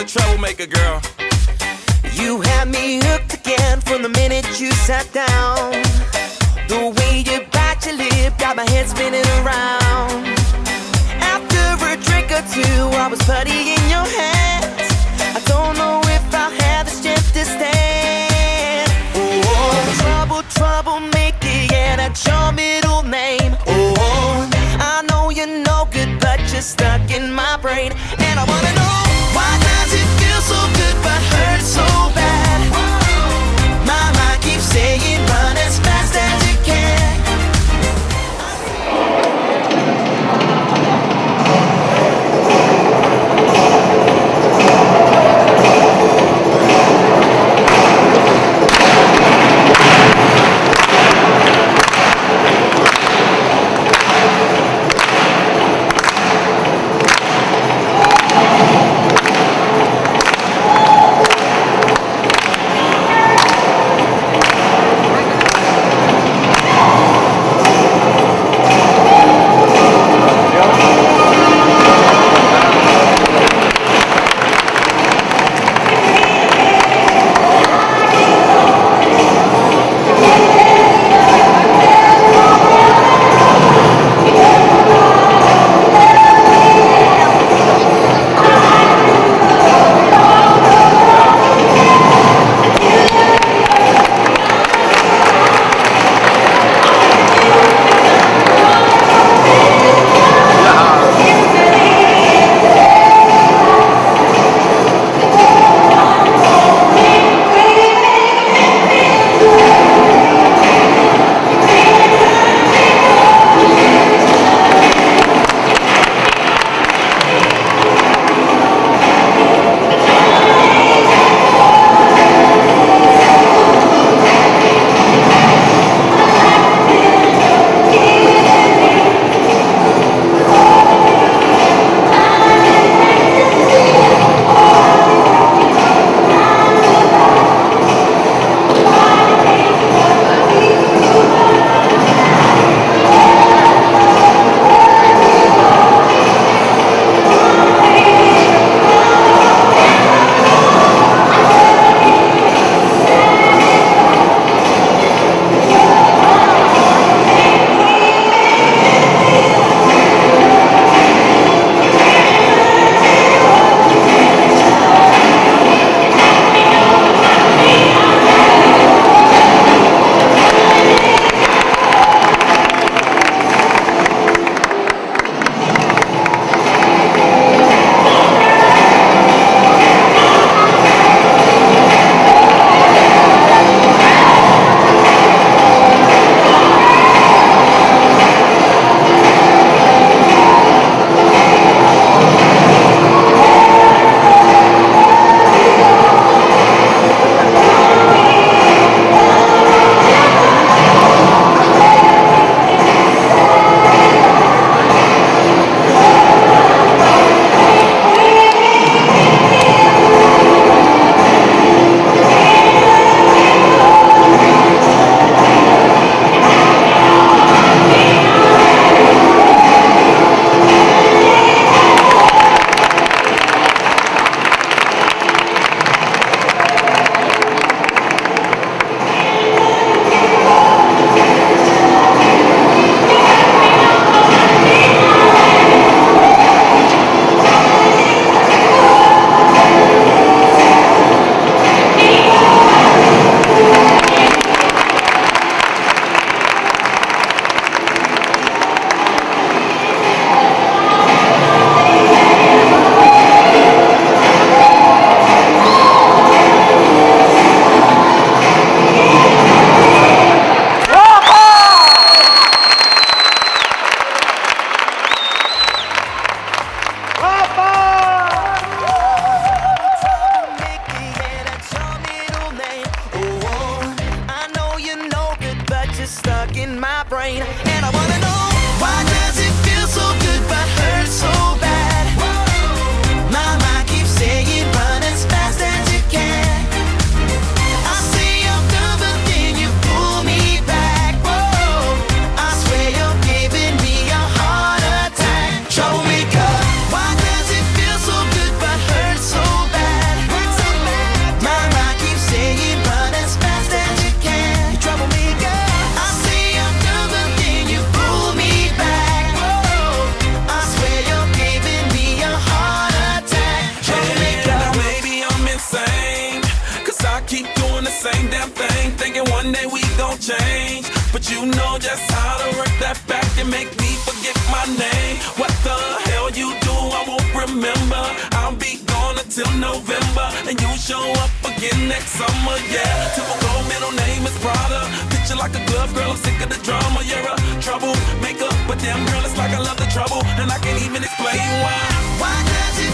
a troublemaker, girl. You had me hooked again from the minute you sat down. The way you bite your lip got my head spinning around. After a drink or two, I was putty in your hands. I don't know if I'll have the strength to stand. Oh, trouble, troublemaker, yeah, that's your middle name. Oh, I know you're no good, but you're stuck in my brain. And I wanna know, why does it feel so good but hurt so bad? My mind keeps saying run as fast as you can. just how to work that back and make me forget my name. What the hell you do, I won't remember. I'll be gone until November, and you show up again next summer, yeah. Typical middle name is Prada. Picture like a glove, girl, I'm sick of the drama. You're a troublemaker, but damn girl, it's like I love the trouble, and I can't even explain why. Why does it